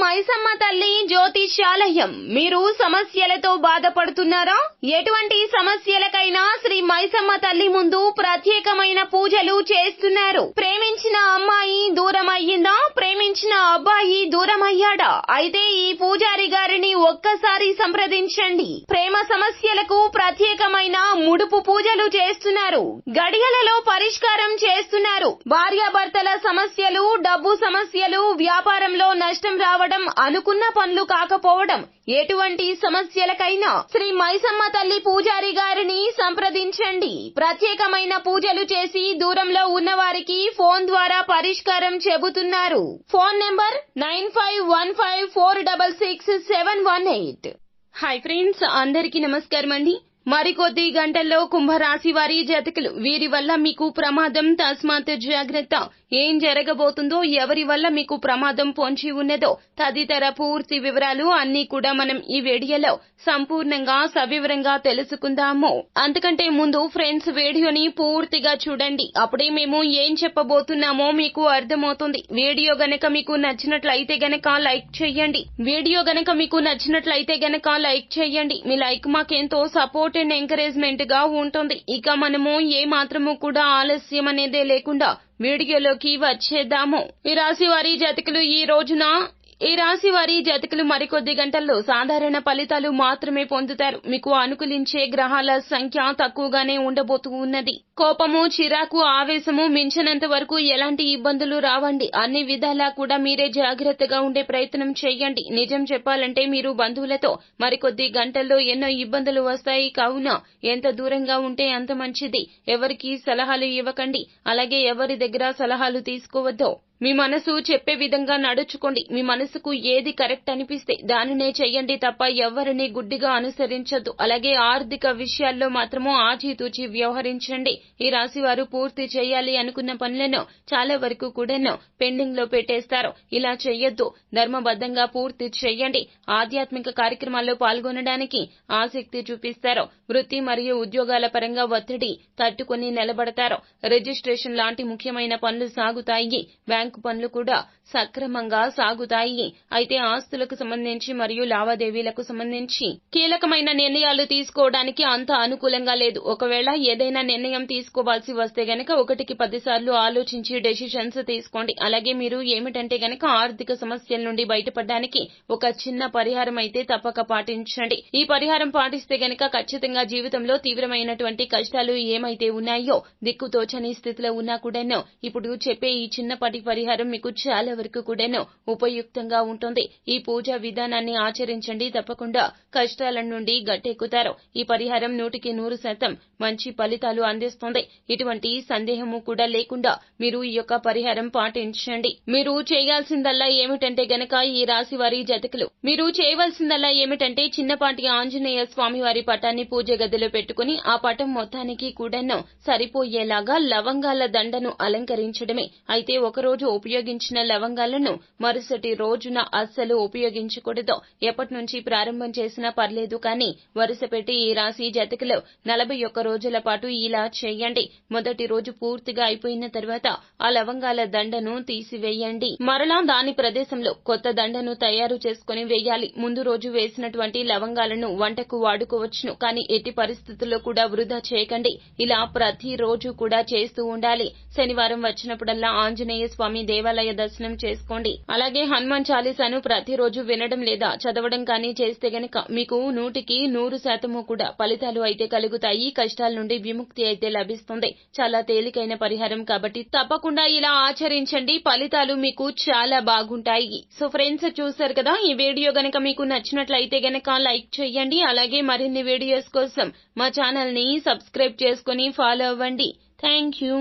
మైసమ్మ తల్లి జ్యోతిష్యాలయం. మీరు సమస్యలతో బాధపడుతున్నారా? ఎటువంటి సమస్యలకైనా శ్రీ మైసమ్మ తల్లి ముందు ప్రత్యేకమైన పూజలు చేస్తున్నారు. ప్రేమించిన అమ్మాయి దూరం అయ్యిందా? ప్రేమించిన అబ్బాయి దూరం అయ్యాడా? అయితే ఈ పూజారి గారిని ఒక్కసారి సంప్రదించండి. ప్రేమ సమస్యలకు ప్రత్యేకమైన ముడుపు పూజలు చేస్తున్నారు. గడియలలో పరిష్కారం చేస్తున్నారు. భార్యాభర్తల సమస్యలు, డబ్బు సమస్యలు, వ్యాపారంలో నష్టం రావడం, అనుకున్న పనులు కాకపోవడం, ఎటువంటి సమస్యలకైనా శ్రీ మైసమ్మ తల్లి పూజారి గారిని సంప్రదించండి. ప్రత్యేకమైన పూజలు చేసి దూరంలో ఉన్నవారికి ఫోన్ ద్వారా పరిష్కారం చెబుతున్నారు. Phone number 9515466718. హాయ్ ఫ్రెండ్స్, అందరికీ నమస్కారం అండి. మరికొద్ది గంటల్లో కుంభరాశి వారి జాతకులు. వీరి వల్ల మీకు ప్రమాదం, తస్మాత్ జాగ్రత్త. ఏం జరగబోతుందో, ఎవరి వల్ల మీకు ప్రమాదం పొంచి ఉన్నదో తదితర పూర్తి వివరాలు అన్ని కూడా మనం ఈ వీడియోలో సంపూర్ణంగా సవివరంగా తెలుసుకుందాము. అంతకంటే ముందు ఫ్రెండ్స్, వీడియోని పూర్తిగా చూడండి. అప్పుడే మేము ఏం చెప్పబోతున్నామో మీకు అర్థమవుతుంది. వీడియో గనక మీకు నచ్చినట్లయితే గనక లైక్ చేయండి. మీ లైక్ మాకెంతో సపోర్ట్ అండ్ ఎంకరేజ్మెంట్ గా ఉంటుంది. ఇక మనము ఏ మాత్రము కూడా ఆలస్యం అనేదే లేకుండా వీడియోలోకి వచ్చేద్దాము. ఈ రాశి వారి జాతకులు మరికొద్ది గంటల్లో సాధారణ ఫలితాలు మాత్రమే పొందుతారు. మీకు అనుకూలించే గ్రహాల సంఖ్య తక్కువగానే ఉండబోతూ ఉన్నది. కోపము, చిరాకు, ఆవేశము మించినంత వరకు ఎలాంటి ఇబ్బందులు రావండి. అన్ని విధాలా కూడా మీరే జాగ్రత్తగా ఉండే ప్రయత్నం చేయండి. నిజం చెప్పాలంటే మీరు బంధువులతో మరికొద్ది గంటల్లో ఎన్నో ఇబ్బందులు వస్తాయి. కావున ఎంత దూరంగా ఉంటే అంత మంచిది. ఎవరికి సలహాలు ఇవ్వకండి. అలాగే ఎవరి దగ్గర సలహాలు తీసుకోవద్దు. మీ మనసు చెప్పే విధంగా నడుచుకోండి. మీ మనసుకు ఏది కరెక్ట్ అనిపిస్తే దానినే చెయ్యండి తప్ప ఎవరిని గుడ్డిగా అనుసరించొద్దు. అలాగే ఆర్థిక విషయాల్లో మాత్రము ఆచితూచి వ్యవహరించండి. ఈ రాశి వారు పూర్తి చేయాలి అనుకున్న పనులను చాలా వరకు కూడా పెండింగ్ లో పెట్టేస్తారు. ఇలా చెయ్యొద్దు. ధర్మబద్ధంగా పూర్తి చెయ్యండి. ఆధ్యాత్మిక కార్యక్రమాల్లో పాల్గొనడానికి ఆసక్తి చూపిస్తారు. వృత్తి మరియు ఉద్యోగాల పరంగా ఒత్తిడి తట్టుకుని నిలబడతారు. రిజిస్ట్రేషన్ లాంటి ముఖ్యమైన పనులు సాగుతాయి. బ్యాంకు పనులు కూడా సక్రమంగా సాగుతాయి. అయితే ఆస్తులకు సంబంధించి మరియు లావాదేవీలకు సంబంధించి కీలకమైన నిర్ణయాలు తీసుకోవడానికి అంత అనుకూలంగా లేదు. ఒకవేళ ఏదైనా నిర్ణయం తీసుకోవాల్సి వస్తే గనక 1కి 10 సార్లు ఆలోచించి డెసిషన్స్ తీసుకోండి. అలాగే మీరు ఏమిటంటే గనక ఆర్థిక సమస్యల నుండి బయటపడడానికి ఒక చిన్న పరిహారం అయితే తప్పక పాటించండి. ఈ పరిహారం పాటిస్తే గనక ఖచ్చితంగా జీవితంలో తీవ్రమైనటువంటి కష్టాలు ఏమైతే ఉన్నాయో, దిక్కుతోచని స్థితిలో ఉన్నా కూడాను ఇప్పుడు చెప్పే ఈ చిన్నపాటి పరిహారం మీకు చాలా వరకు కూడాను ఉపయుక్తంగా ఉంటుంది. ఈ పూజా విధానాన్ని ఆచరించండి. తప్పకుండా కష్టాల నుండి గట్టెక్కుతారు. ఈ పరిహారం 100% మంచి ఫలితాలు అందిస్తుంది. ఇటువంటి సందేహము కూడా లేకుండా మీరు ఈ యొక్క పరిహారం పాటించండి. మీరు చేయాల్సిందల్లా ఏమిటంటే గనక ఈ రాశి వారి జాతకులు చిన్నపాటి ఆంజనేయ స్వామి వారి పటాన్ని పూజ గదిలో పెట్టుకుని ఆ పటం మొత్తానికి కూడాను సరిపోయేలాగా లవంగాల దండను అలంకరించడమే. అయితే ఒకరోజు ఉపయోగించిన లవంగాలను మరుసటి రోజున అస్సలు ఉపయోగించకూడదు. ఎప్పటి నుంచి ప్రారంభం చేసినా పర్లేదు, కానీ వరుస పెట్టి ఈ రాశి జాతకులు 41 రోజుల పాటు ఇలా చేయండి. మొదటి రోజు పూర్తిగా అయిపోయిన తర్వాత ఆ లవంగాల దండను తీసివేయండి. మరలా దాని ప్రదేశంలో కొత్త దండను తయారు చేసుకుని వేయాలి. ముందు రోజు వేసినటువంటి లవంగాలను వంటకు వాడుకోవచ్చును, కానీ ఎట్టి పరిస్థితుల్లో కూడా వృధా చేయకండి. ఇలా ప్రతి రోజు కూడా చేస్తూ ఉండాలి. శనివారం వచ్చినప్పుడల్లా ఆంజనేయ స్వామి దేవాలయ దర్శనం చేసుకోండి. అలాగే హనుమాన్ చాలీసాను ప్రతిరోజు వినడం లేదా చదవడం కానీ చేస్తే గనక మీకు 100% కూడా ఫలితాలు అయితే కలుగుతాయి. కష్టాల నుండి విముక్తి అయితే లభిస్తుంది. చాలా తేలికైన పరిహారం కాబట్టి తప్పకుండా ఇలా ఆచరించండి. ఫలితాలు మీకు చాలా బాగుంటాయి. సో ఫ్రెండ్స్, చూసారు కదా, ఈ వీడియో గనక మీకు నచ్చినట్లయితే గనక లైక్ చేయండి. అలాగే మరిన్ని వీడియోస్ కోసం మా ఛానల్ ని సబ్స్క్రైబ్ చేసుకుని ఫాలో అవ్వండి. Thank you.